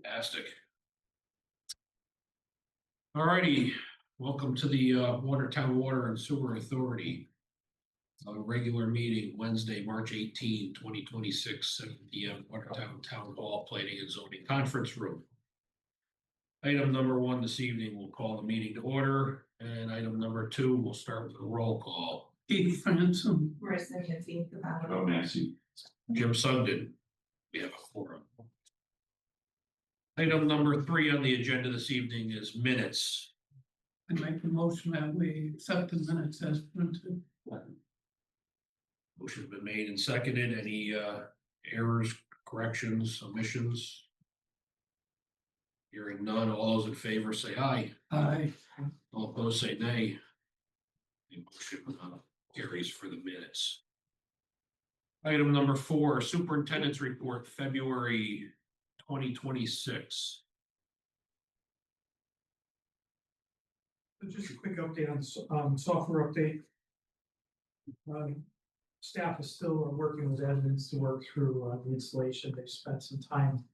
Fantastic. All righty, welcome to the Watertown Water and Sewer Authority. Regular meeting Wednesday, March 18, 2026, 7 p.m. Watertown Town Hall Planning and Zoning Conference Room. Item number 1 this evening, we'll call the meeting to order. And item number 2, we'll start with a roll call. Keith Franson. Marissa Nancy Cavalo. Oh, Nancy. Jim Sugden. We have a quorum. Item number 3 on the agenda this evening is minutes. I make the motion that we accept the minutes as printed. Motion's been made and seconded. Any errors, corrections, omissions? Hearing none, all those in favor say aye. Aye. All opposed say nay. The motion carries for the minutes. Item number 4, Superintendent's Report, February 2026. Just a quick update on software update. Staff is still working with admins to work through the installation. They've spent some time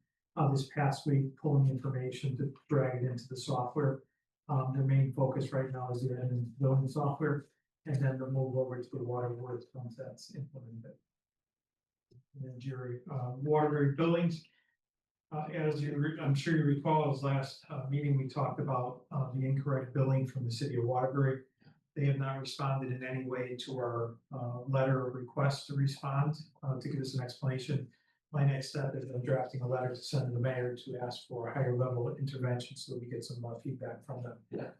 this past week pulling information to drag it into the software. Their main focus right now is the admin building software, and then they'll move over to the Waterworks once that's implemented. And then Jerry, Waterbury buildings. I'm sure you recall, as last meeting we talked about the incorrect billing from the city of Waterbury. They have not responded in any way to our letter of request to respond to give us an explanation. My next step is I'm drafting a letter to send to the mayor to ask for a higher level of intervention so that we get some feedback from them. Yeah.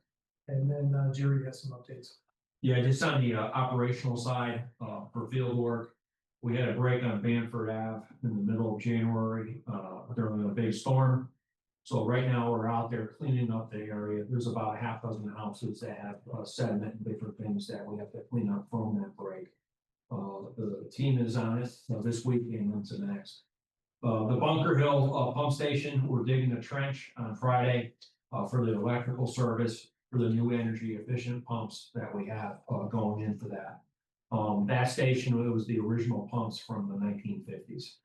And then Jerry has some updates. Yeah, just on the operational side for field work, we had a break on Banford Ave in the middle of January during a big storm. So right now we're out there cleaning up the area. There's about a half dozen houses that have sediment and different things that we have to clean up from that break. The team is on it this week and into the next. The Bunker Hill pump station, we're digging a trench on Friday for the electrical service for the new energy efficient pumps that we have going into that. That station, it was the original pumps from the 1950s.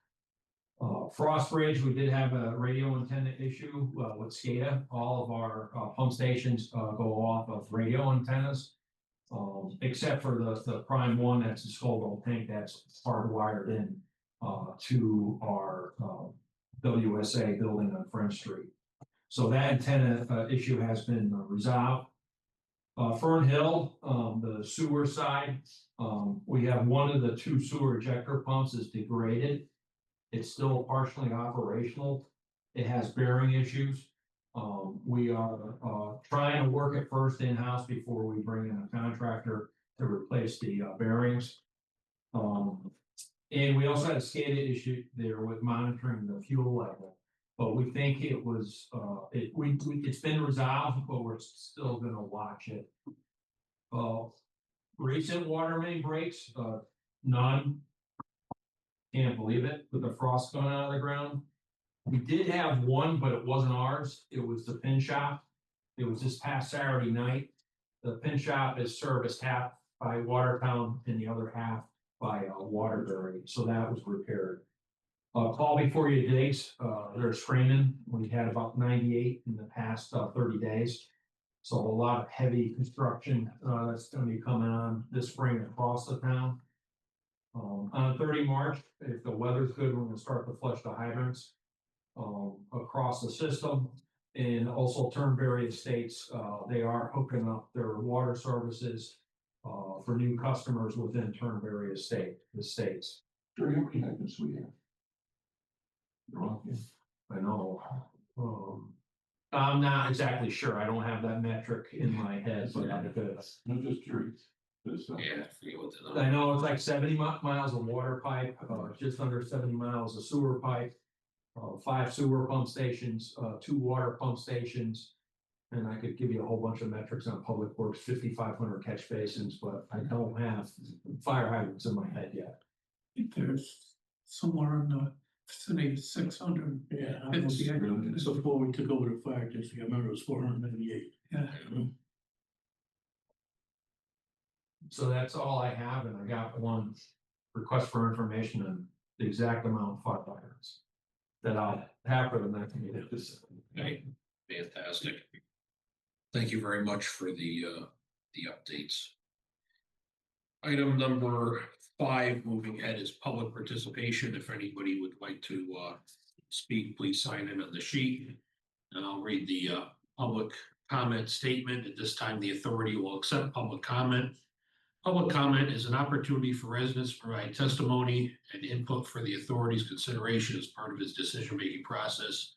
Frost Ridge, we did have a radio antenna issue with SCADA. All of our pump stations go off of radio antennas, except for the prime one, that's the Scoville tank that's hardwired in to our WSA building on French Street. So that antenna issue has been resolved. Fern Hill, the sewer side, we have one of the 2 sewer ejector pumps is degraded. It's still partially operational. It has bearing issues. We are trying to work it first in-house before we bring in a contractor to replace the bearings. And we also had a SCADA issue there with monitoring the fuel level. But we think it was, it's been resolved, but we're still gonna watch it. Recent water main breaks, none. Can't believe it, with the frost going out of the ground. We did have one, but it wasn't ours. It was the pin shop. It was this past Saturday night. The pin shop is serviced half by Watertown and the other half by Waterbury. So that was repaired. Call before you digs, they're screaming. We had about 98 in the past 30 days. So a lot of heavy construction that's going to be coming on this spring across the town. On 30 March, if the weather's good, we're going to start to flush the hydrants across the system. And also Turnberry Estates, they are hooking up their water services for new customers within Turnberry Estates. Jerry, how many hydrants we have? I know. I'm not exactly sure. I don't have that metric in my head, but I'm good. I'm just curious. Yeah, I forget what the I know it's like 70 miles of water pipe, just under 70 miles of sewer pipe, 5 sewer pump stations, 2 water pump stations. And I could give you a whole bunch of metrics on public works, 5,500 catch basins, but I don't have fire hydrants in my head yet. I think there's somewhere in the vicinity of 600. Yeah, so before we took over the fire district, I remember it was 498. Yeah. So that's all I have, and I got one request for information on the exact amount of fire hydrants. that I'll have for the next meeting. Okay, fantastic. Thank you very much for the updates. Item number 5, moving ahead, is public participation. If anybody would like to speak, please sign in on the sheet. And I'll read the public comment statement. At this time, the authority will accept public comment. Public comment is an opportunity for residents to provide testimony and input for the authority's consideration as part of its decision-making process.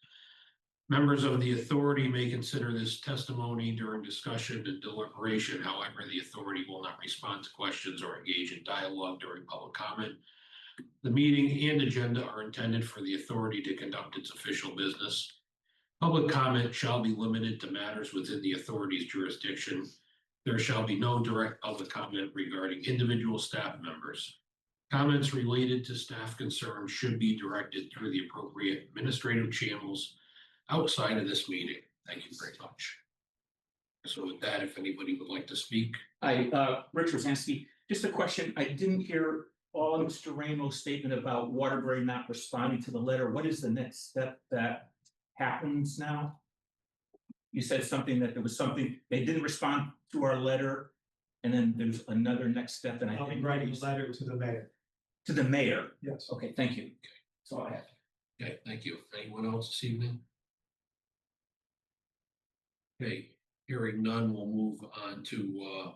Members of the authority may consider this testimony during discussion and deliberation. However, the authority will not respond to questions or engage in dialogue during public comment. The meeting and agenda are intended for the authority to conduct its official business. Public comment shall be limited to matters within the authority's jurisdiction. There shall be no direct public comment regarding individual staff members. Comments related to staff concerns should be directed through the appropriate administrative channels outside of this meeting. Thank you very much. So with that, if anybody would like to speak. Hi, Rich Rosansky. Just a question. I didn't hear all of Mr. Ramo's statement about Waterbury not responding to the letter. What is the next step that happens now? You said something that there was something, they didn't respond to our letter, and then there's another next step, and I I'll be think writing a letter to the mayor. to the mayor. Yes. Okay, thank you. That's all I have. Okay, thank you. Anyone else this evening? Okay, hearing none, we'll move on to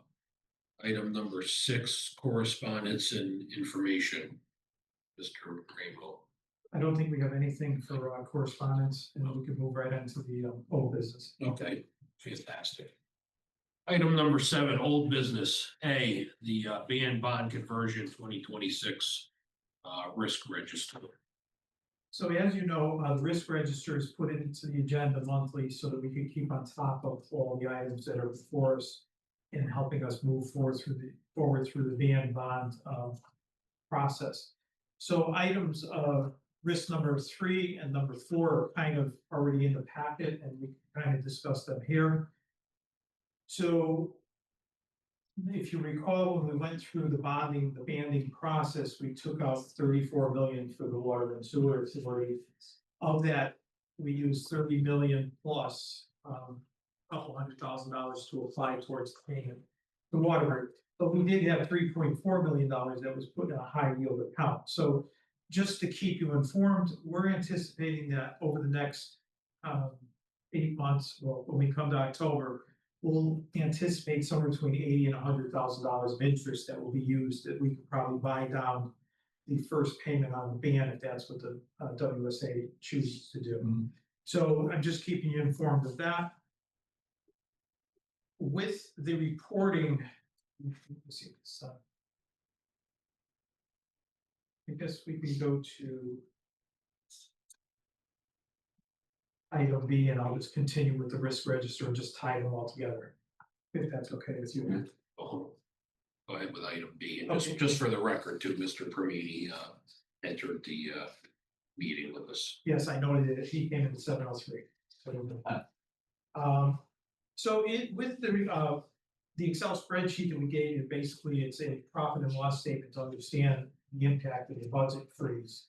item number 6, correspondence and information. Mr. Ramo. I don't think we have anything for correspondence, and we can move right into the old business. Okay, fantastic. Item number 7, old business. A, the bond conversion 2026 risk register. So as you know, the risk register is put into the agenda monthly so that we can keep on top of all the items that are before us and helping us move forward through the bond process. So items risk number 3 and number 4 are kind of already in the packet, and we can kind of discuss them here. So if you recall, when we went through the banding process, we took out 34 million for the water and sewer authority. Of that, we used 30 million plus couple $100,000 to apply towards payment the water. But we did have $3.4 million that was put in a high yield account. So just to keep you informed, we're anticipating that over the next 8 months, well, when we come to October, we'll anticipate somewhere between $80,000 and $100,000 of interest that will be used, that we could probably buy down the first payment on the ban if that's what the WSA chooses to do. Mm-hmm. So I'm just keeping you informed of that. With the reporting, let's see this. I guess we can go to item B, and I'll just continue with the risk register and just tie them all together, if that's okay with you. Oh, go ahead with item B. And Okay. just for the record, too, Mr. Permini entered the meeting with us. Yes, I noted that he came in at 7:03. So with the Excel spreadsheet that we gave you, basically it's a profit and loss statement to understand the impact of the budget freeze.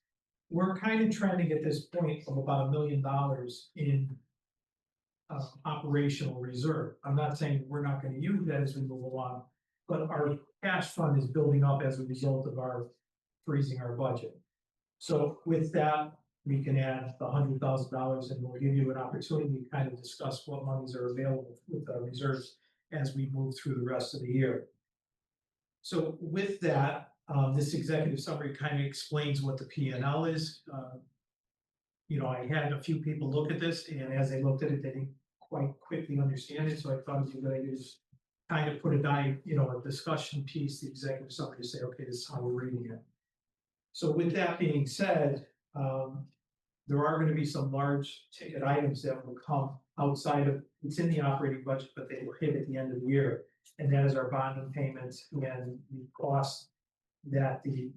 We're kind of trending at this point of about $1 million in operational reserve. I'm not saying we're not going to use that as we move along, but our cash fund is building up as a result of our freezing our budget. So with that, we can add the $100,000, and we'll give you an opportunity to kind of discuss what monies are available with our reserves as we move through the rest of the year. So with that, this executive summary kind of explains what the P&L is. You know, I had a few people look at this, and as they looked at it, they didn't quite quickly understand it. So I thought it was a good idea to just kind of put a discussion piece, the executive summary, to say, okay, this is how we're reading it. So with that being said, there are going to be some large ticket items that will come outside of, it's in the operating budget, but they will hit at the end of the year. And that is our bonding payments and the cost that the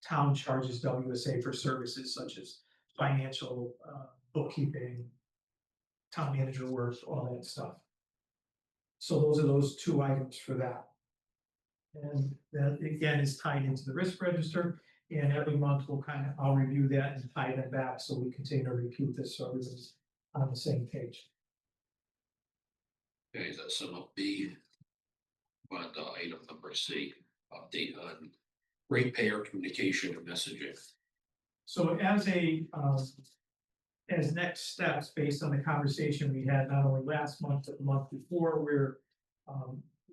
town charges WSA for services such as financial, bookkeeping, town manager work, all that stuff. So those are those 2 items for that. And that again is tied into the risk register. And every month I'll review that and tie them back, so we continue to repeat this, so everybody's on the same page. Okay, is that sum up B? On item number C, update on ratepayer communication and messaging. So as next steps, based on the conversation we had not only last month, but the month before, where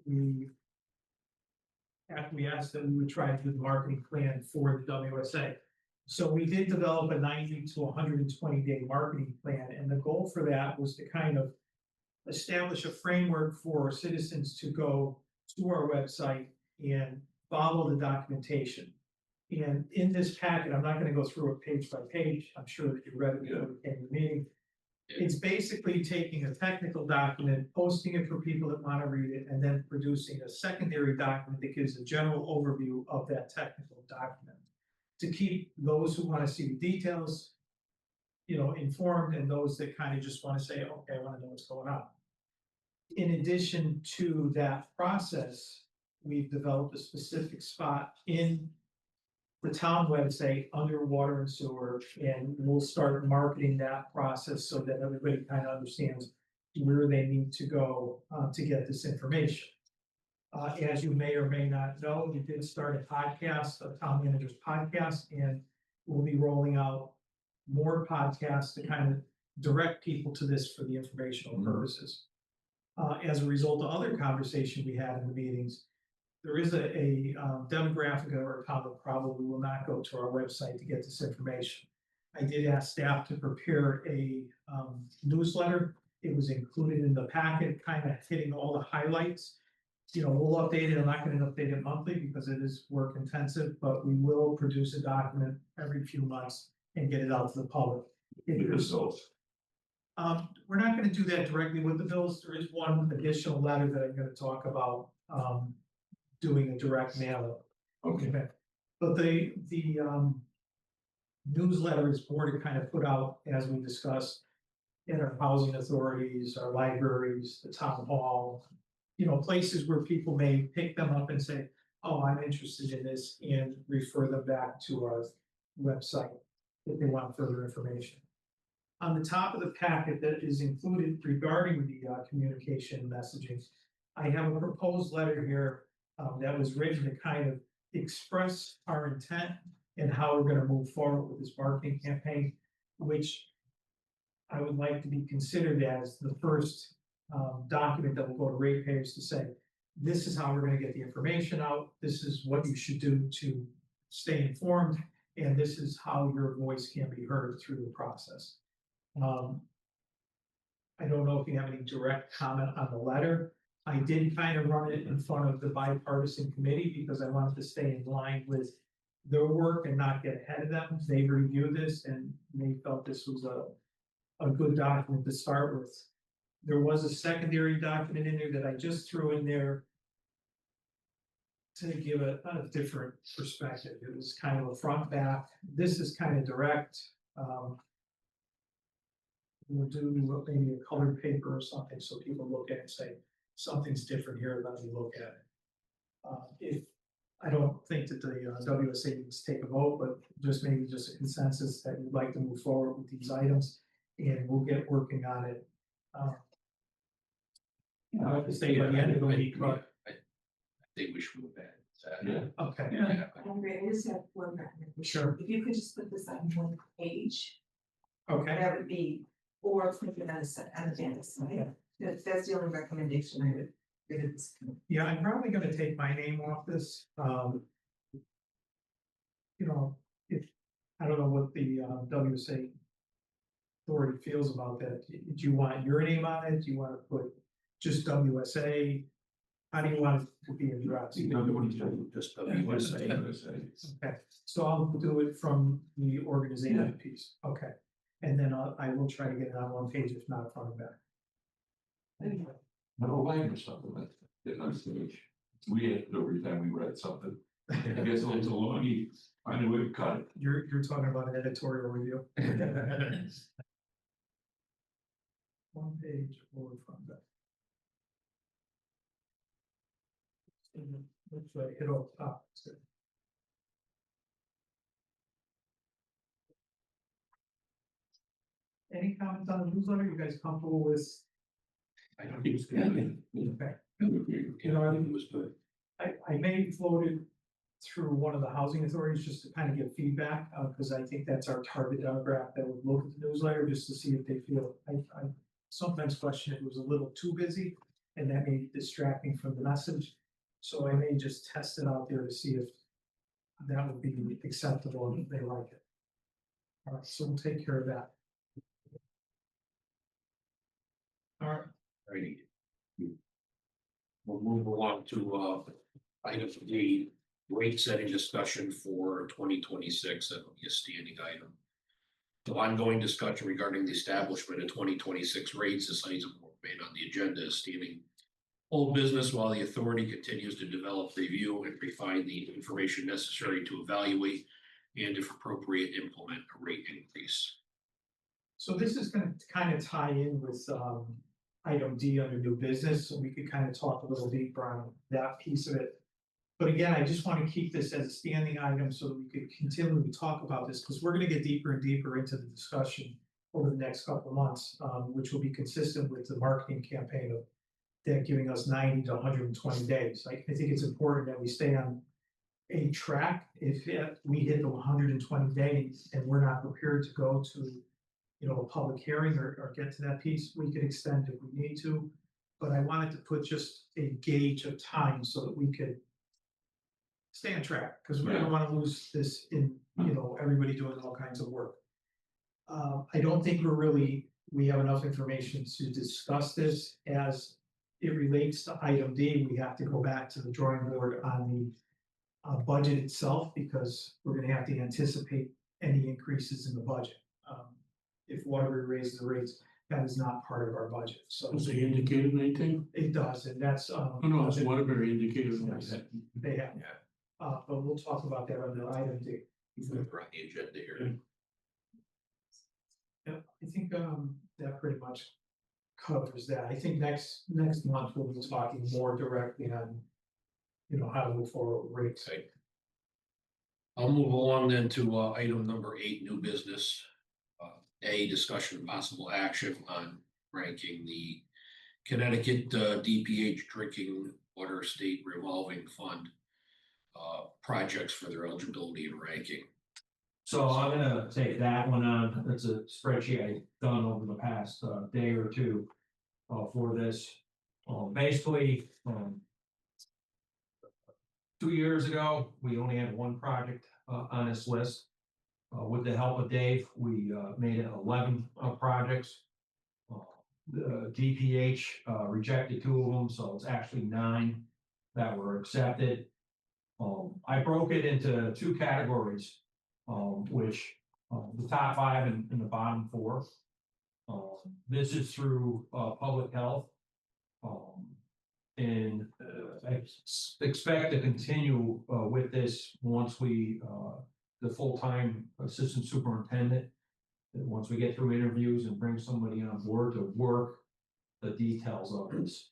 we asked that we would try to do the marketing plan for the WSA. So we did develop a 90 to 120 day marketing plan, and the goal for that was to kind of establish a framework for citizens to go to our website and follow the documentation. And in this packet, I'm not going to go through it page by page. I'm sure that you read it before we came to the meeting. It's basically taking a technical document, posting it for people that want to read it, and then producing a secondary document that gives a general overview of that technical document, to keep those who want to see the details, informed, and those that kind of just want to say, okay, I want to know what's going on. In addition to that process, we've developed a specific spot in the town website under water and sewer, and we'll start marketing that process so that everybody kind of understands where they need to go to get this information. As you may or may not know, we did start a podcast, a town manager's podcast, and we'll be rolling out more podcasts to kind of direct people to this for the informational purposes. As a result of other conversation we had in the meetings, there is a demographic of our town that probably will not go to our website to get this information. I did ask staff to prepare a newsletter. It was included in the packet, kind of hitting all the highlights. We'll update it. I'm not going to update it monthly because it is work intensive, but we will produce a document every few months and get it out to the public. We're not going to do that directly with the bills. There is one additional letter that I'm going to talk about, doing a direct mail. Okay. But the newsletter is more to kind of put out, as we discussed, in our housing authorities, our libraries, the town hall, places where people may pick them up and say, oh, I'm interested in this, and refer them back to our website if they want further information. On the top of the packet that is included regarding the communication messaging, I have a proposed letter here that was written to kind of express our intent and how we're going to move forward with this marketing campaign, which I would like to be considered as the first document that will go to ratepayers to say, this is how we're going to get the information out. This is what you should do to stay informed. And this is how your voice can be heard through the process. I don't know if you have any direct comment on the letter. I did kind of run it in front of the bipartisan committee because I wanted to stay in line with their work and not get ahead of them. They reviewed this and they felt this was a good document to start with. There was a secondary document in there that I just threw in there to give a different perspective. It was kind of a front back. This is kind of direct. We'll do maybe a colored paper or something so people look at it and say, something's different here, let me look at it. If I don't think that the WSA needs to take a vote, but maybe just a consensus that we'd like to move forward with these items, and we'll get working on it. I could say by the end of the week, but I think we should move ahead. Yeah. okay, Yeah. Andre, I just have one recommendation. sure, If you could just put this on one page, okay. that would be, or put it on the agenda side. That's the only recommendation I would give it. Yeah, I'm probably gonna take my name off this. If, I don't know what the WSA authority feels about that. Do you want your name on it? Do you want to put just WSA? How do you want it to be addressed? Just WSA. Okay, so I'll do it from the organization piece. Okay. And then I will try to get it on one page, if not front and back. No line or something like that. Get on stage. We had to every time we read something. I guess it was a long, I knew we'd cut it. You're talking about an editorial review. One page or front and back. Looks like hit all top. Any comments on the newsletter? You guys comfortable with? I don't think it was good. Okay. You know, I think it was good. I may float it through one of the housing authorities just to kind of get feedback, because I think that's our target demographic that would look at the newsletter just to see if they feel, I sometimes question if it was a little too busy and that may distract me from the message. So I may just test it out there to see if that would be acceptable and if they like it. All right, so we'll take care of that. All right. Righty. We'll move along to item D, rate setting discussion for 2026. That will be a standing item. The ongoing discussion regarding the establishment of 2026 rates. This item will remain on the agenda as standing old business while the authority continues to develop, review, and refine the information necessary to evaluate and, if appropriate, implement a rate increase. So this is gonna kind of tie in with item D under new business, so we could kind of talk a little deeper on that piece of it. But again, I just want to keep this as a standing item so that we could continually talk about this, because we're gonna get deeper and deeper into the discussion over the next couple of months, which will be consistent with the marketing campaign of that giving us 90 to 120 days. I think it's important that we stay on a track. If we hit the 120 days and we're not prepared to go to, a public hearing or get to that piece, we could extend if we need to. But I wanted to put just a gauge of time so that we could stay on track, because we don't want to lose this in, everybody doing all kinds of work. I don't think we have enough information to discuss this as it relates to item D. We have to go back to the drawing board on the budget itself, because we're gonna have to anticipate any increases in the budget. If Waterbury raises the rates, that is not part of our budget, so Was they indicated anything? it does, and that's. Oh, no, it's Waterbury indicated. Yes. They have, but we'll talk about that on the item D. We're on the agenda here. Yeah, I think that pretty much covers that. I think next month we'll be talking more directly on, how to move forward with rates. Okay. I'll move along then to item number 8, new business. A, discussion of possible action on ranking the Connecticut DPH Drinking Water State Revolving Fund projects for their eligibility and ranking. So I'm gonna take that one on. It's a spreadsheet I've done over the past day or two for this. Basically, 2 years ago, we only had one project on this list. With the help of Dave, we made it 11 projects. The DPH rejected 2 of them, so it's actually 9 that were accepted. I broke it into 2 categories, which the top 5 and the bottom 4. This is through public health. And I expect to continue with this once we the full-time assistant superintendent, once we get through interviews and bring somebody on board to work the details of this.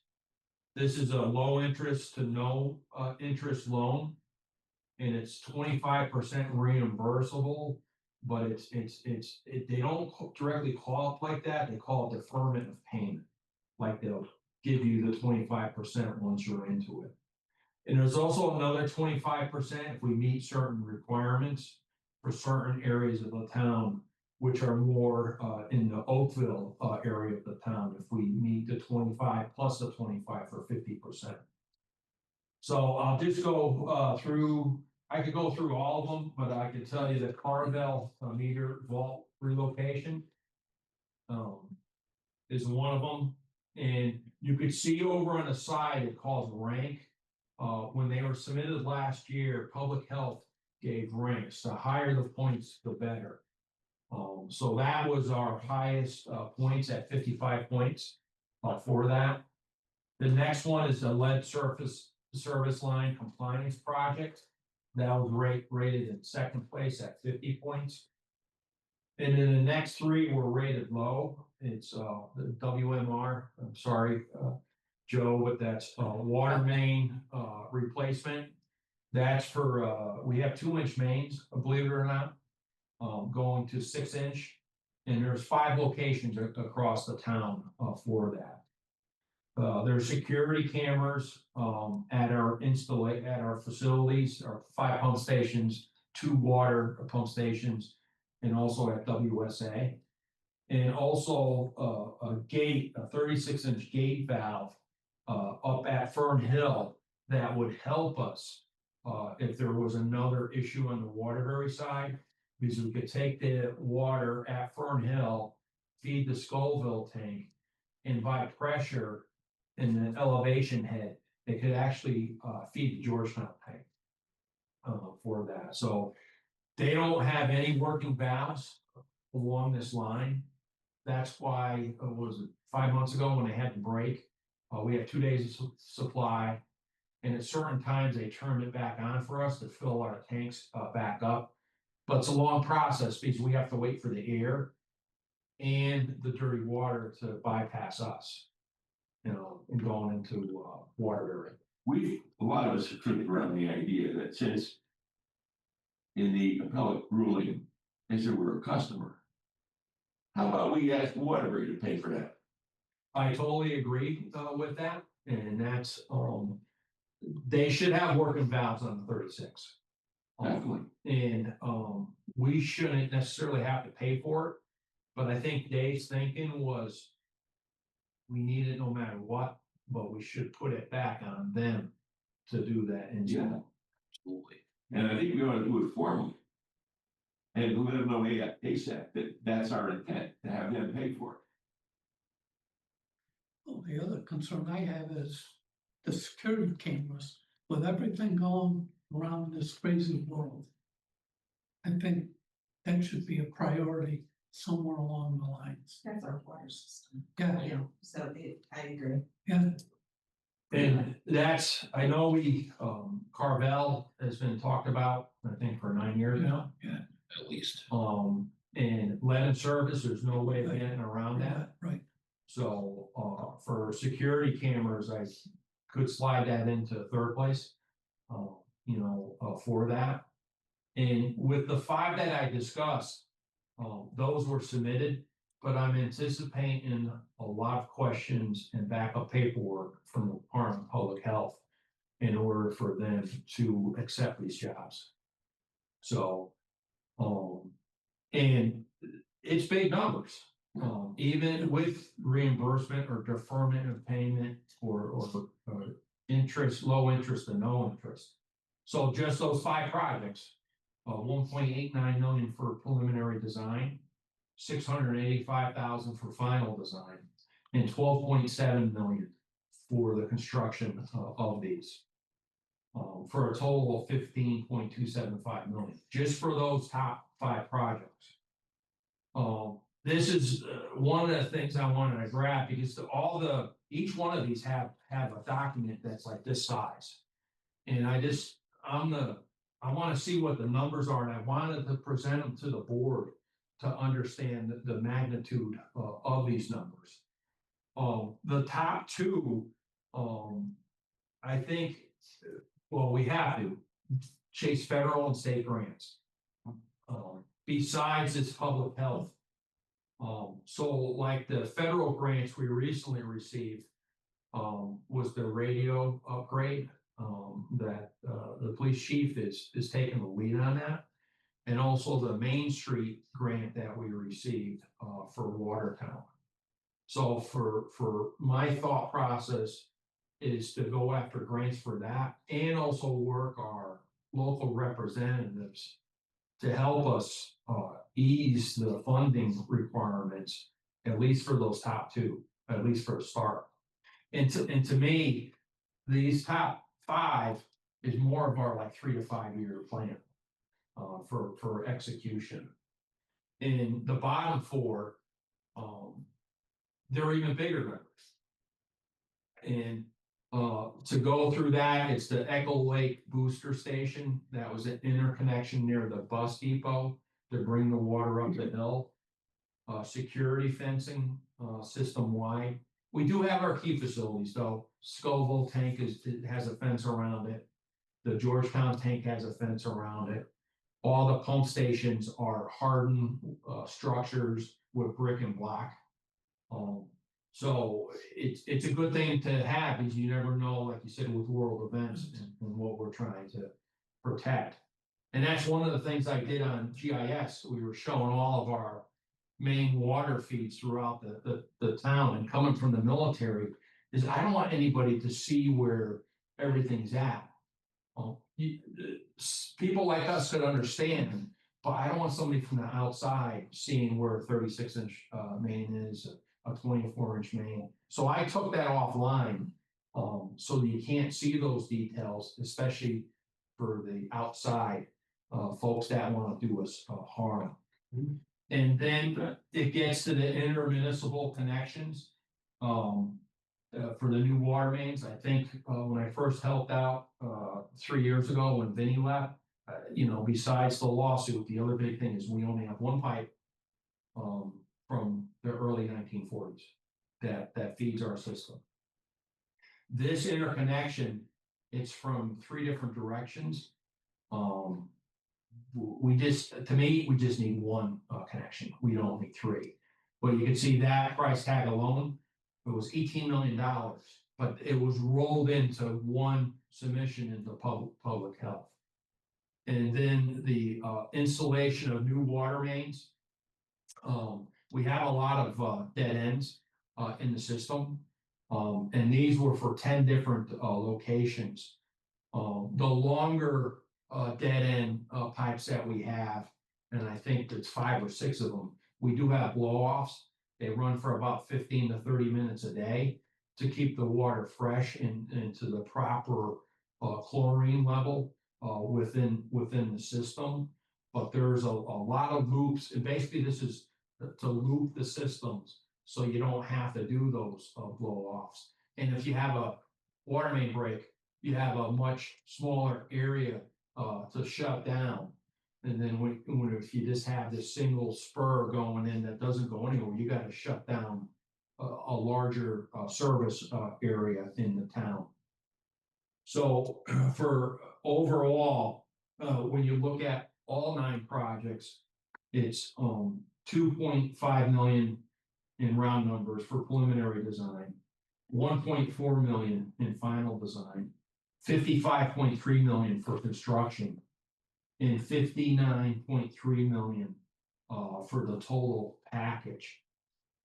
This is a low interest to no interest loan, and it's 25% reimbursable, but they don't directly call it like that. They call it deferment of payment. Like they'll give you the 25% once you're into it. And there's also another 25% if we meet certain requirements for certain areas of the town, which are more in the Oakville area of the town, if we meet the 25 plus the 25 for 50%. So I'll just go through, I could go through all of them, but I can tell you that Carvel meter vault relocation is one of them. And you could see over on the side, it calls rank. When they were submitted last year, public health gave ranks. The higher the points, the better. So that was our highest points at 55 points for that. The next one is the lead service line compliance project. That was rated in 2nd place at 50 points. And then the next 3 were rated low. It's the WMR, I'm sorry, Joe, but that's water main replacement. That's for, we have 2-inch mains, believe it or not, going to 6-inch. And there's 5 locations across the town, for that. There's security cameras, at our facilities, our 5 pump stations, 2 water pump stations, and also at WSA. And also, a gate, a 36-inch gate valve, up at Fern Hill that would help us, if there was another issue on the Waterbury side, because we could take the water at Fern Hill, feed the Scoville tank, and by pressure in the elevation head, it could actually, feed the Georgetown tank, for that. So they don't have any working valves along this line. That's why, was it 5 months ago when they had the break? We had 2 days of supply. And at certain times, they turned it back on for us to fill our tanks back up. But it's a long process because we have to wait for the air and the dirty water to bypass us, you know, and going into Waterbury. A lot of us have tripped around the idea that since in the appellate ruling, they said we're a customer. How about we ask Waterbury to pay for that? I totally agree with that, and that's, they should have working valves on the 36. Definitely. And we shouldn't necessarily have to pay for it, but I think Dave's thinking was we need it no matter what, but we should put it back on them to do that in general. Absolutely. And I think we ought to do it formally. And let them know ASAP that that's our intent, to have them pay for it. Well, the other concern I have is the security cameras, with everything going around this crazy world. I think that should be a priority somewhere along the lines. That's our water system. Yeah, Yeah, so I agree. yeah, And that's, I know Carvel has been talked about, I think, for 9 years now. yeah, At least. And lead and service, there's no way of getting around that. right. So, for security cameras, I could slide that into third place, for that. And with the 5 that I discussed, those were submitted, but I'm anticipating a lot of questions and backup paperwork from the Department of Public Health in order for them to accept these jobs. So, and it's big numbers. Even with reimbursement or deferment of payment or interest, low interest and no interest. So just those 5 projects, 1.89 million for preliminary design, 685,000 for final design, and 12.7 million for the construction of these. For a total of 15.275 million, just for those top 5 projects. This is one of the things I wanted to grab because each one of these have a document that's like this size. And I want to see what the numbers are, and I wanted to present them to the board to understand the magnitude of these numbers. The top 2, I think, well, we have to chase federal and state grants. Besides its public health. So like the federal grants we recently received was the radio upgrade that the police chief is taking the lead on that. And also the Main Street grant that we received for Watertown. So for my thought process is to go after grants for that and also work our local representatives to help us ease the funding requirements, at least for those top 2, at least for a start. And to me, these top 5 is more of our like 3 to 5 year plan for execution. And the bottom 4, they're even bigger numbers. And to go through that, it's the Echo Lake Booster Station. That was an interconnection near the bus depot to bring the water up the hill. Security fencing system wide. We do have our key facilities though. Scoville tank has a fence around it. The Georgetown tank has a fence around it. All the pump stations are hardened structures with brick and block. So it's a good thing to have, because you never know, like you said, with world events and what we're trying to protect. And that's one of the things I did on GIS. We were showing all of our main water feeds throughout the town, and coming from the military is I don't want anybody to see where everything's at. People like us could understand, but I don't want somebody from the outside seeing where a 36-inch main is, a 24-inch main. So I took that offline, so that you can't see those details, especially for the outside folks that want to do us harm. And then it gets to the intermunicipal connections. For the new water mains, I think when I first helped out 3 years ago when Vinny left, besides the lawsuit, the other big thing is we only have one pipe from the early 1940s that feeds our system. This interconnection, it's from 3 different directions. We just need one connection. We don't need 3. But you can see that price tag alone, it was $18 million, but it was rolled into one submission into public health. And then the installation of new water mains. We have a lot of dead ends in the system. And these were for 10 different locations. The longer dead end pipes that we have, and I think it's 5 or 6 of them, we do have blow-offs. They run for about 15 to 30 minutes a day to keep the water fresh and to the proper chlorine level within the system. But there's a lot of loops, and basically this is to loop the systems so you don't have to do those blow-offs. And if you have a water main break, you have a much smaller area to shut down. And then if you just have this single spur going in that doesn't go anywhere, you got to shut down a larger service area in the town. So for overall, when you look at all 9 projects, it's 2.5 million in round numbers for preliminary design, 1.4 million in final design, 55.3 million for construction, and 59.3 million for the total package.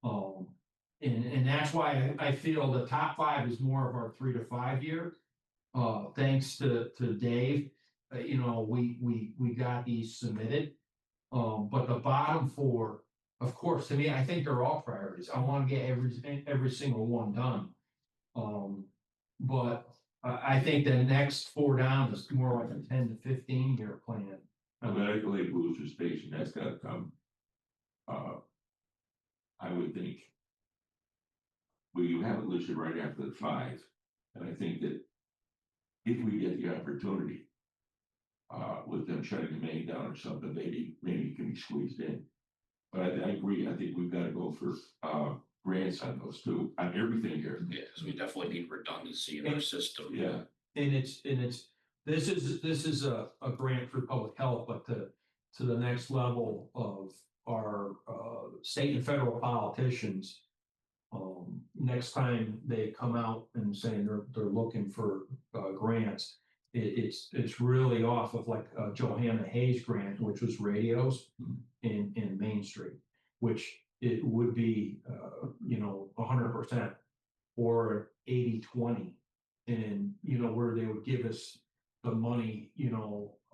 And that's why I feel the top 5 is more of our 3 to 5 year. Thanks to Dave, we got these submitted. But the bottom 4, of course, to me, I think they're all priorities. I want to get every single one done. But I think the next 4 down is more like a 10 to 15 year plan. A medical aid booster station, that's gotta come. I would think. Well, you have it listed right after the 5, and I think that if we get the opportunity. With them shutting the main down or something, maybe it can be squeezed in. But I agree, I think we've got to go for grants on those too, on everything here. Yeah, because we definitely need redundancy in our system. Yeah. And this is a grant for public health, but to the next level of our state and federal politicians. Next time they come out and saying they're looking for grants, it's really off of like Johanna Hayes grant, which was radios in Main Street, which it would be 100% or 80-20, and where they would give us the money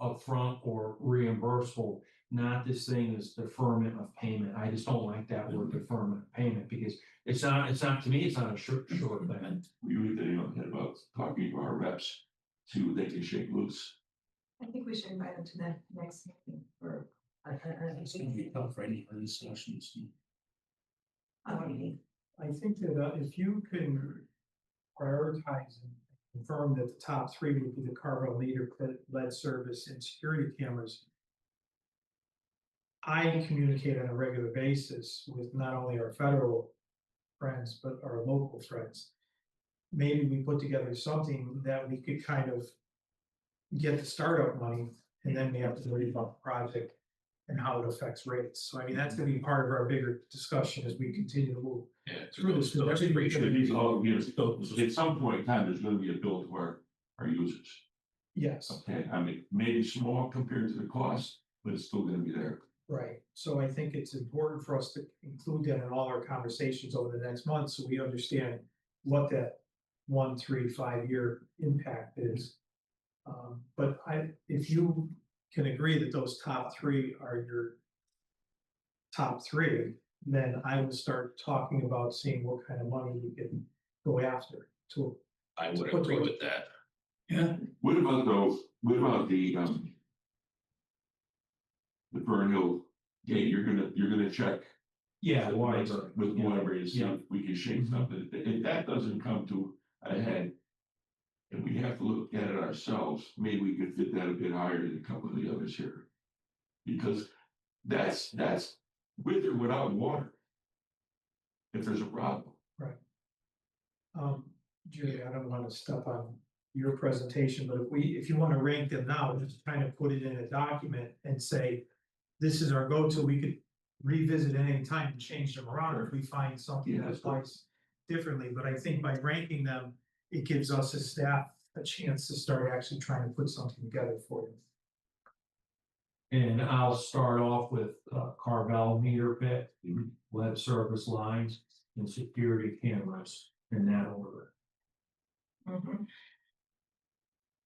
upfront or reimbursable. Not this thing is deferment of payment. I just don't like that word deferment of payment, because it's not to me, it's not a short thing. We really don't about talking to our reps, see what they can shake loose. I think we should invite them to the next meeting for. It's gonna be tough for any of our discussions. Meeting. I think that if you can prioritize and confirm that the top 3 would be the Carvel leader, lead service, and security cameras. I communicate on a regular basis with not only our federal friends, but our local friends. Maybe we put together something that we could kind of get the startup money, and then we have to worry about the project and how it affects rates. So I mean, that's gonna be part of our bigger discussion as we continue to move Yeah. through this. those Everything- three Should should be be- all, you know, at some point in time, there's gonna be a bill to our users. Yes. Okay, I mean, maybe small compared to the cost, but it's still gonna be there. Right, so I think it's important for us to include that in all our conversations over the next month, so we understand what that 1, 3, 5 year impact is. But if you can agree that those top three are your top three, then I will start talking about seeing what kind of money we can go after to. I would agree with that. Yeah, What about those, what about the Burn Hill gate, you're gonna check Yeah, with Watertown. Waterbury to see Yeah. if we can shake something, if that doesn't come to a head. And we have to look at it ourselves, maybe we could fit that a bit higher than a couple of the others here. Because that's with or without water. If there's a problem. Jerry, I don't wanna step on your presentation, but if you wanna rank them now, just kind of put it in a document and say. This is our go-to, we could revisit at any time and change them around if we find something Yeah, that that's good. applies differently, but I think by ranking them. It gives us as staff a chance to start actually trying to put something together for you. And I'll start off with Carvel meter pit, Mhm. lead service lines, and security cameras in that order. Mhm.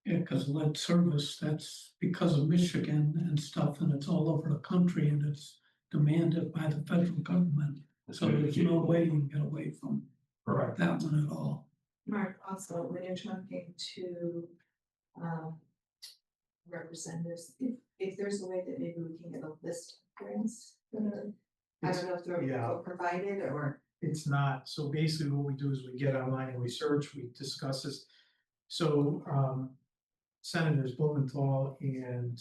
yeah, because lead service, that's because of Michigan and stuff, and it's all over the country and it's demanded by the federal government. So there's no way you can get away from Correct. that one at all. Mark, also, when you're talking to, representatives, if there's a way that maybe we can get a list of grants that are, I don't know if they're Yeah. provided or. It's not, so basically what we do is we get online and we search, we discuss this. So, Senators Blumenthal and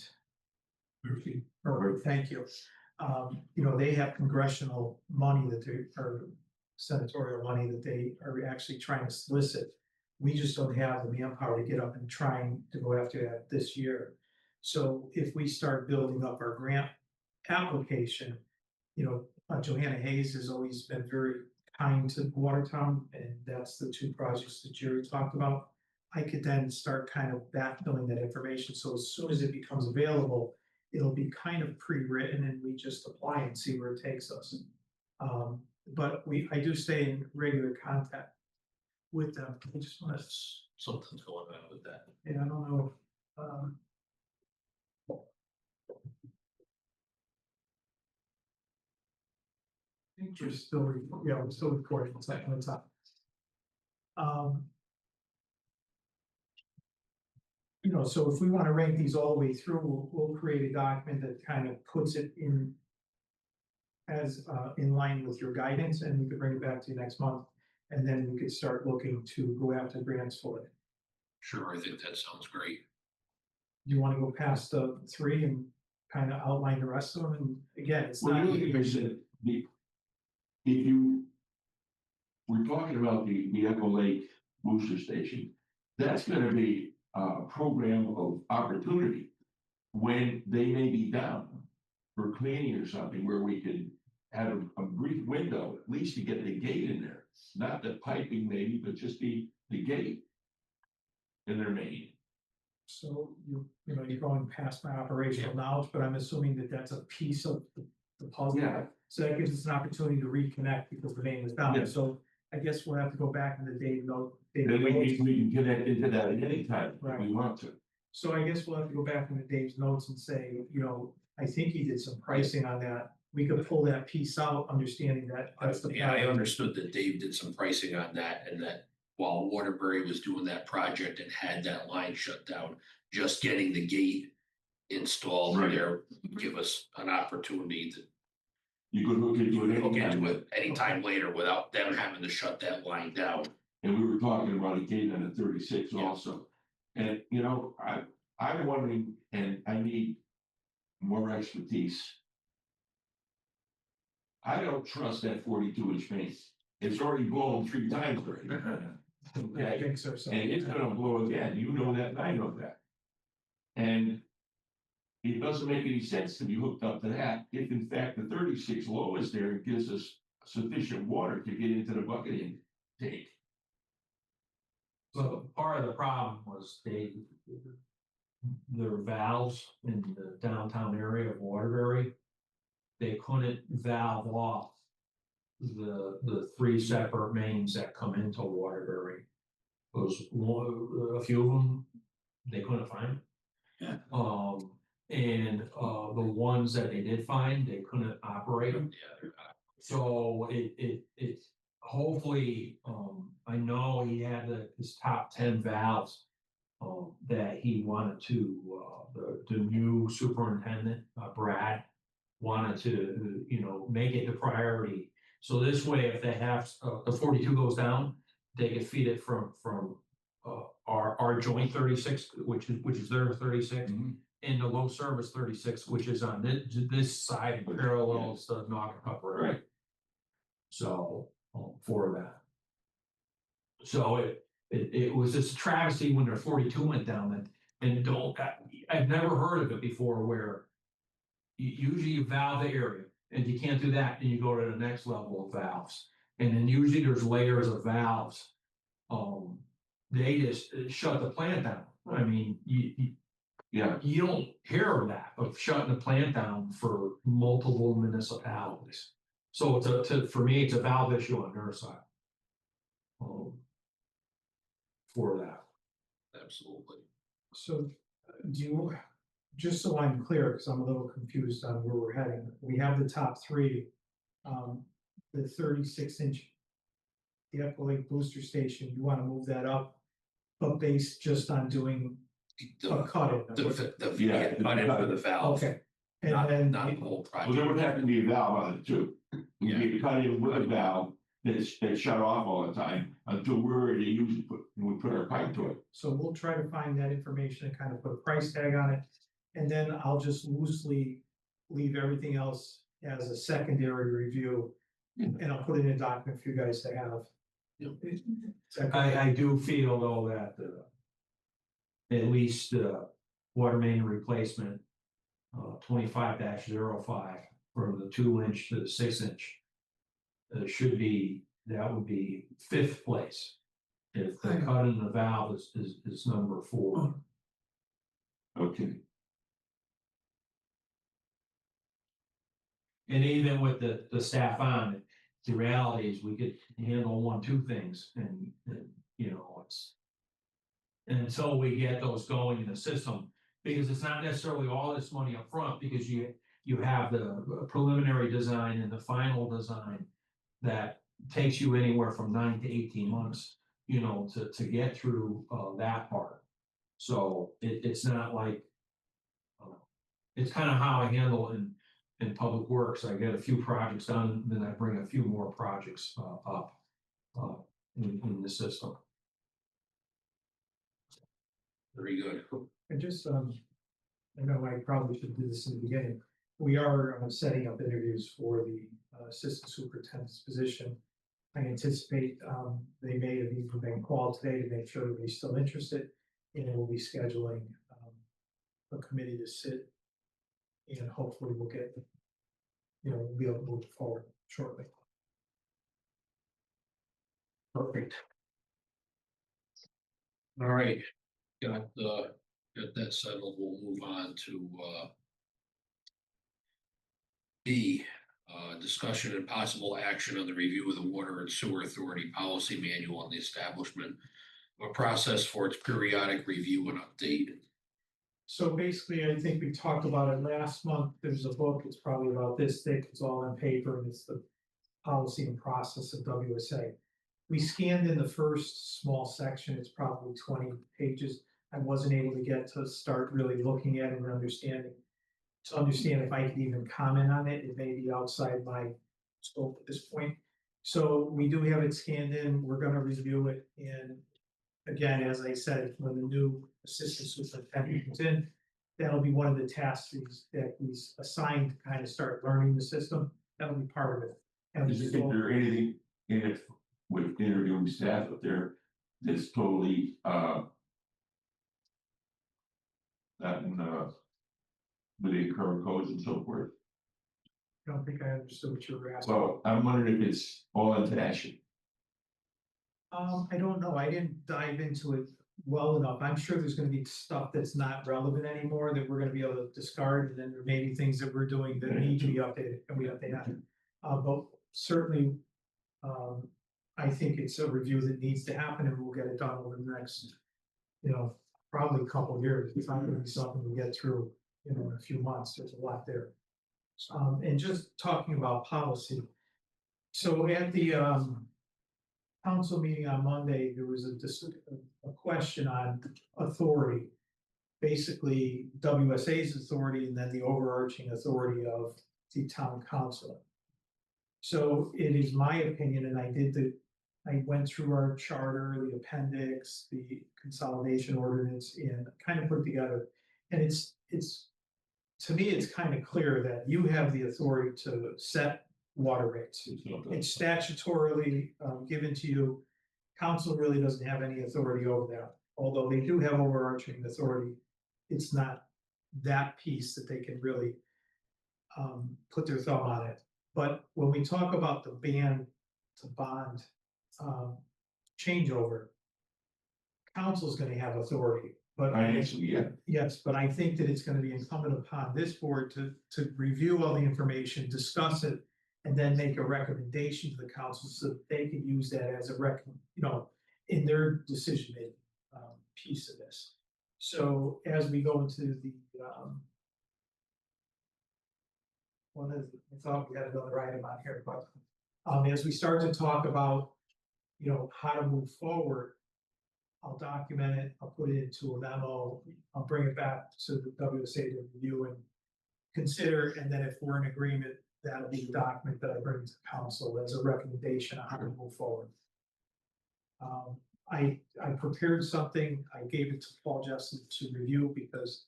Murphy. Herbert, thank you. You know, they have congressional money that they, or senatorial money that they are actually trying to solicit. We just don't have the manpower to get up and trying to go after that this year. So if we start building up our grant application, you know, Johanna Hayes has always been very kind to Watertown, and that's the two projects that Jerry talked about. I could then start kind of backfilling that information, so as soon as it becomes available, it'll be kind of pre-written and we just apply and see where it takes us. But I do stay in regular contact with them. I just want to, Something's going on with that. and I don't know. I think we're still, yeah, we're still recording, it's like on the top. You know, so if we want to rank these all the way through, we'll create a document that kind of puts it in. As in line with your guidance, and we could bring it back to you next month, and then we could start looking to go after grants for it. Sure, I think that sounds great. Do you want to go past the three and kind of outline the rest of them? And again, it's Well, not. the other thing I said, if you. We're talking about the Echo Lake booster station, that's gonna be a program of opportunity. When they may be down for cleaning or something, where we could have a brief window, at least to get the gate in there. Not the piping maybe, but just the gate. In their main. So you know, you're going past my operational knowledge, but I'm assuming that that's a piece of the puzzle. Yeah. So that gives us an opportunity to reconnect because the main was down, Yeah. so I guess we'll have to go back in the Dave note. Then we can connect into that at any time if we want to. So I guess we'll have to go back into Dave's notes and say, you know, I think he did some pricing on that. We could pull that piece out, understanding that that's the. Yeah, I understood that Dave did some pricing on that and that while Waterbury was doing that project and had that line shut down, just getting the gate installed Right. there would give us an opportunity to You could look into it look into anytime. it anytime later without them having to shut that line down. And we were talking about a gate on the 36 Yeah. also. And, you know, I'm wondering, and I need more expertise. I don't trust that 42-inch main. It's already blown 3 times already. I Okay, think so. and it's gonna blow again. You know that, and I know that. And it doesn't make any sense to be hooked up to that if in fact the 36 low is there and gives us sufficient water to get into the bucket intake. So part of the problem was their valves in the downtown area of Waterbury, they couldn't valve off the three separate mains that come into Waterbury. A few of them, they couldn't find. Yeah. And the ones that they did find, they couldn't operate. Yeah, So it hopefully, I know he had his top 10 valves. That he wanted to, the new superintendent, Brad, wanted to, make it the priority. So this way, if they have, the 42 goes down, they can feed it from our joint 36, which is their 36. And the low service 36, which is on this side parallels the Naugatuck Road. Right. So, for that. So it was just a travesty when their 42 went down and I've never heard of it before where usually you valve the area and you can't do that and you go to the next level of valves. And then usually there's layers of valves. They just shut the plant down. I mean, you don't hear of that, of shutting the plant down for multiple municipalities. So for me, it's a valve issue on their side. For that. absolutely. So do you, just so I'm clear, because I'm a little confused on where we're heading, we have the top three. The 36-inch, the Echo Lake booster station, you want to move that up, but based just on doing a cut in. Yeah, cut in for the valve. Okay, Not and the then, whole Well, there would project. have to be a valve on it too. Yeah. You cut in with a valve that's shut off all the time until we're ready to use it, we put our pipe to it. so we'll try to find that information and kind of put a price tag on it. And then I'll just loosely leave everything else as a secondary review. And I'll put it in a document for you guys to have. I do feel though that at least water main replacement 25-05 from the 2-inch to the 6-inch should be, that would be 5th place. If the cut in the valve is number 4. Okay. And even with the staff on, the reality is we could handle 1-2 things and it's. And until we get those going in the system, because it's not necessarily all this money up front, because you have the preliminary design and the final design. That takes you anywhere from 9 to 18 months, to get through that part. So it's not like. It's kind of how I handle in public works. I get a few projects done, then I bring a few more projects up in the system. Very good. And just, I know I probably should do this in the beginning. We are setting up interviews for the assistant superintendent's position. I anticipate they may have even been called today to make sure everybody's still interested. And we'll be scheduling a committee to sit. And hopefully we'll get, we'll be able to move forward shortly. Perfect. All right, got that settled. We'll move on to B, discussion and possible action on the review of the Water and Sewer Authority Policy Manual and the establishment of a process for its periodic review and update. So basically, I think we talked about it last month. There's a book, it's probably about this thick, it's all on paper, and it's the policy and process of WSA. We scanned in the first small section, it's probably 20 pages. I wasn't able to get to start really looking at it and understanding. To understand if I could even comment on it, it may be outside my scope at this point. So we do have it scanned in, we're gonna review it, and again, as I said, when the new assistant superintendent comes in, that'll be one of the tasks that he's assigned to kind of start learning the system. That'll be part of it. And Is there anything in it with interviewing staff up there that's totally with the current codes and so forth? I don't think I understood what you were asking. So I'm wondering if it's all into action. I don't know, I didn't dive into it well enough, I'm sure there's gonna be stuff that's not relevant anymore that we're gonna be able to discard, and then there may be things that we're doing that need to be updated, and we update on. But certainly, I think it's a review that needs to happen, and we'll get it done over the next, probably a couple of years, it's not gonna be something we get through, in a few months, there's a lot there. And just talking about policy. So at the, council meeting on Monday, there was a question on authority. Basically, WSA's authority and then the overarching authority of the town council. So it is my opinion, and I went through our charter, the appendix, the consolidation ordinance, and kind of put together. And to me, it's kind of clear that you have the authority to set water rates. It's statutorily given to you. Council really doesn't have any authority over that, although they do have overarching authority. It's not that piece that they can really put their thumb on it. But when we talk about the ban to bond changeover, council's gonna have authority. But Financially, yeah. yes, but I think that it's gonna be incumbent upon this board to review all the information, discuss it, and then make a recommendation to the council so that they can use that as a in their decision making piece of this. So as we go into the I thought we had another item on here, but as we start to talk about, how to move forward, I'll document it, I'll put it into a memo, I'll bring it back to the WSA to review and consider, and then if we're in agreement, that'll be the document that I bring to council as a recommendation on how to move forward. I prepared something, I gave it to Paul Justin to review because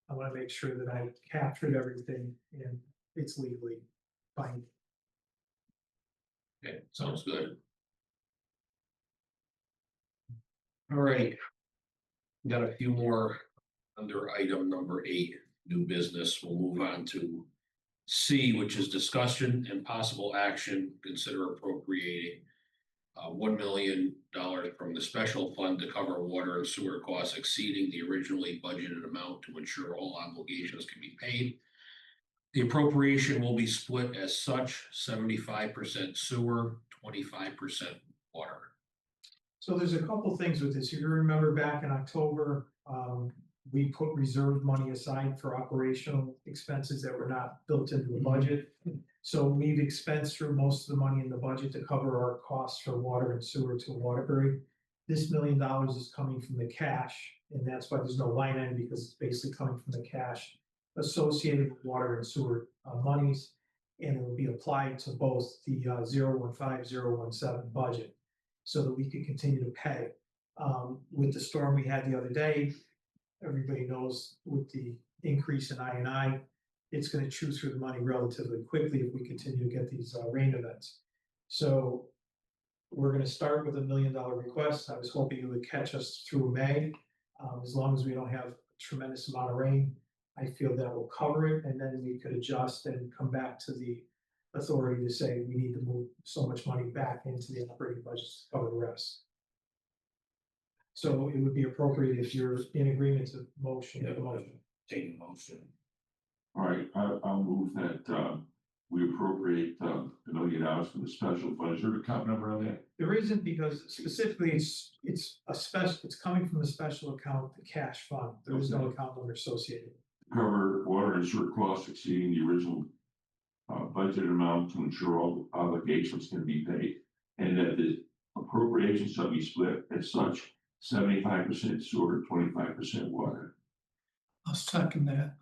I want to make sure that I captured everything and it's legally binding. Okay, sounds good. All right. Got a few more under item number 8, new business. We'll move on to C, which is discussion and possible action, consider appropriating $1 million from the special fund to cover water and sewer costs exceeding the originally budgeted amount to ensure all obligations can be paid. The appropriation will be split as such: 75% sewer, 25% water. So there's a couple things with this. If you remember back in October, we put reserved money aside for operational expenses that were not built into the budget. So we've expensed through most of the money in the budget to cover our costs for water and sewer to Waterbury. This $1 million is coming from the cash, and that's why there's no line item, because it's basically coming from the cash associated with water and sewer monies, and it will be applied to both the 015-017 budget so that we can continue to pay. With the storm we had the other day, everybody knows with the increase in I&I, it's going to chew through the money relatively quickly if we continue to get these rain events. So we're going to start with a $1 million request. I was hoping it would catch us through May. As long as we don't have a tremendous amount of rain, I feel that will cover it, and then we could adjust and come back to the authority to say we need to move so much money back into the operating budgets to cover the rest. So it would be appropriate if you're in agreement to motion. Yeah, the motion. Take a motion. All right, I'll move that we appropriate $1 million for the special fund. Is there an account number on that? There isn't, because specifically it's coming from the special account, the cash fund. There is no account number associated. Cover water and sewer costs exceeding the original budget amount to ensure all obligations can be paid, and that the appropriations shall be split as such: 75% sewer, 25% water. I'll second that.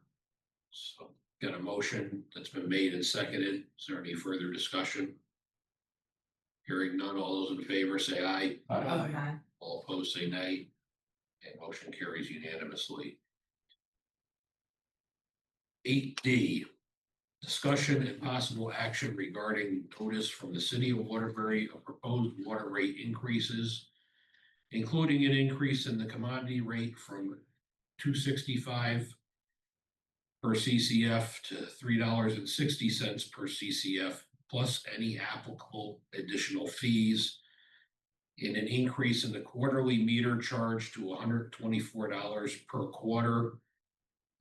So got a motion that's been made and seconded. Is there any further discussion? Hearing none, all those in favor say aye. Aye. All opposed say nay. And motion carries unanimously. 8D, discussion and possible action regarding notice from the city of Waterbury of proposed water rate increases, including an increase in the commodity rate from $2.65 per CCF to $3.60 per CCF, plus any applicable additional fees. In an increase in the quarterly meter charge to $124 per quarter.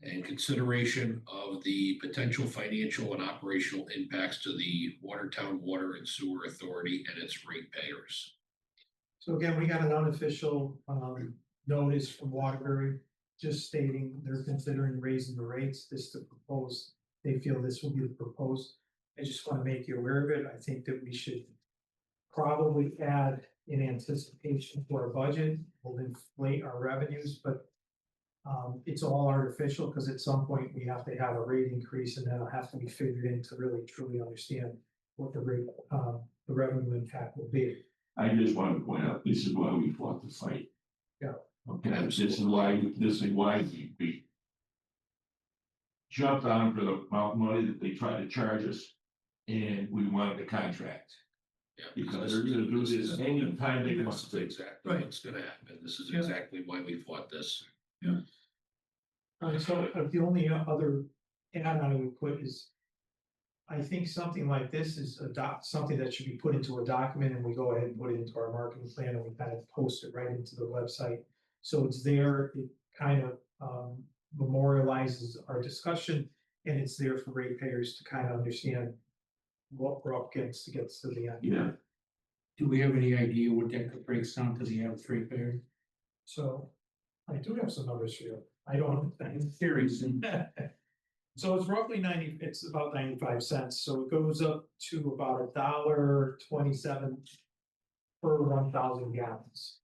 And consideration of the potential financial and operational impacts to the Watertown Water and Sewer Authority and its ratepayers. So again, we got an unofficial notice from Waterbury, just stating they're considering raising the rates. This to propose, they feel this will be the proposed. I just want to make you aware of it. I think that we should probably add in anticipation to our budget, will inflate our revenues, but it's all artificial, because at some point we have to have a rate increase, and that'll have to be figured in to really truly understand what the rate, the revenue impact will be. I just want to point out, this is why we fought the fight. Yeah. Okay, this is why we jumped on for the amount of money that they tried to charge us, and we wanted a contract. Yeah, Because they're gonna do this anytime they want This is to. exactly what's gonna happen. This is Yeah. exactly why we fought this. So the only other add I would put is, I think something like this is something that should be put into a document, and we go ahead and put it into our marketing plan, and we kind of post it right into the website. So it's there, it kind of memorializes our discussion, and it's there for ratepayers to kind of understand what we're up against to get to the end. Yeah, Do we have any idea what that breaks down to the average ratepayer? So I do have some numbers for you. I don't. I'm curious. So it's roughly it's about 95 cents, so it goes up to about $1.27 per 1,000 gallons.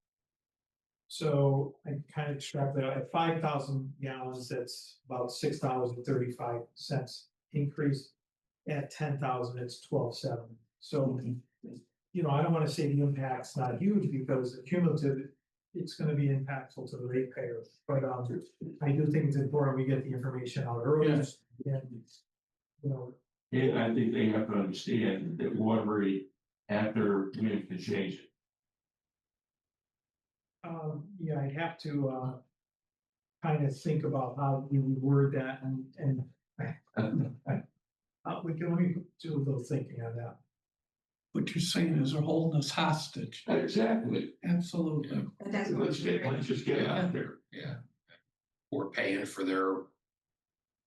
So I kind of extrapolate out at 5,000 gallons, that's about $6.35 increase. At 10,000, it's 12.7. So, you know, I don't want to say the impact's not huge, because the cumulative, it's going to be impactful to the ratepayer. But I do think it's important we get the information out early. Yes. And, you know, and I think they have to understand that Waterbury, after we can change it. yeah, I'd have to kind of think about how we would word that, and we can only do a little thinking on that. What you're saying is they're holding us hostage. Exactly. Absolutely. But that's what Let's just get it out there. Yeah. Or paying for their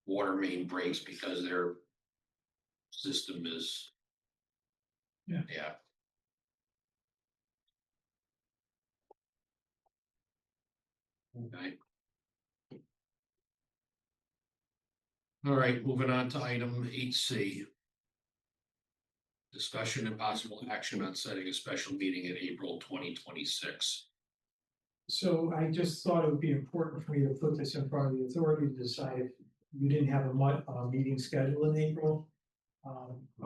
water main breaks because their system is. Yeah. Yeah. Okay. All right, moving on to item 8C. Discussion and possible action on setting a special meeting in April 2026. So I just thought it would be important for me to put this in front of the authority to decide if you didn't have a meeting scheduled in April.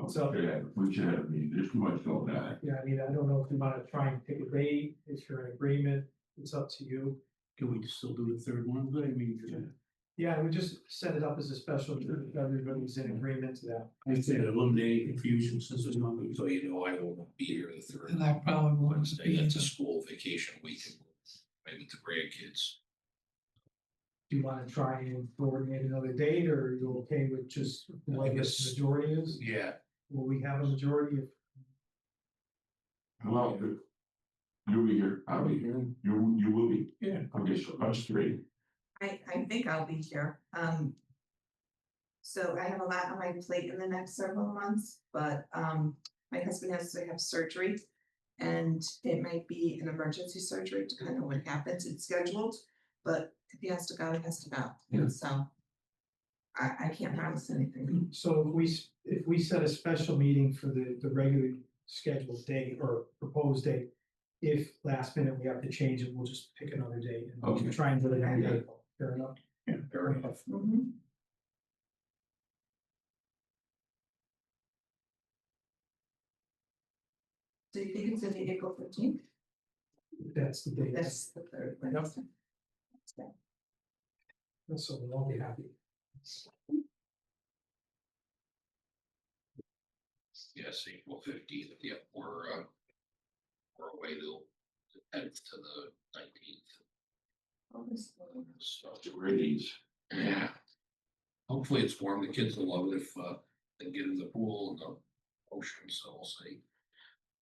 So, Yeah, we should have, I mean, there's too much going on. yeah, I mean, I don't know if you want to try and pick a date, if you're in agreement, it's up to you. Can we still do the third one? I mean, Yeah, we just set it up as a special, everybody's in agreement to that. I say eliminate confusion since it's not. So you know I won't be here the third And I probably wouldn't Wednesday. be It's a either. school vacation weekend. Maybe with the grandkids. Do you want to try and coordinate another date, or are you okay with just what guess- the majority is? Yeah, Will we have a majority of? Well, you'll be here, I'll be here, you will be. Yeah. Okay, so I'm straight. I think I'll be here, so I have a lot on my plate in the next several months, but, my husband has to have surgery. And it might be an emergency surgery, depending on what happens, it's scheduled, but if he has to go, he has to go, Yeah. so. I can't promise anything. So if we set a special meeting for the regularly scheduled date or proposed date, if last minute we have to change it, we'll just pick another date and Okay. try and do it in April. Fair enough. Yeah. fair enough. Mhm. Do you think it's gonna be April 15th? That's the date. That's the third Wednesday. So we'll all be happy. Yes, April 15th. Yep, we're away till the 10th to the 19th. Oh, this one. So, The ratings. yeah. Hopefully it's warm. The kids will love it if they get in the pool and the ocean, so we'll see.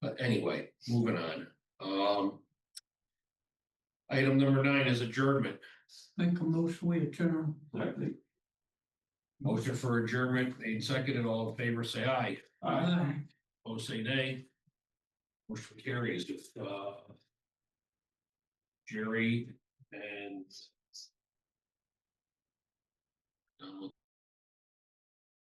But anyway, moving on. Item number 9 is adjournment. Make a motion, we adjourn. Exactly. Motion for adjournment made seconded. All in favor, say aye. Aye. Opposed, say nay. Motion carries with Jerry and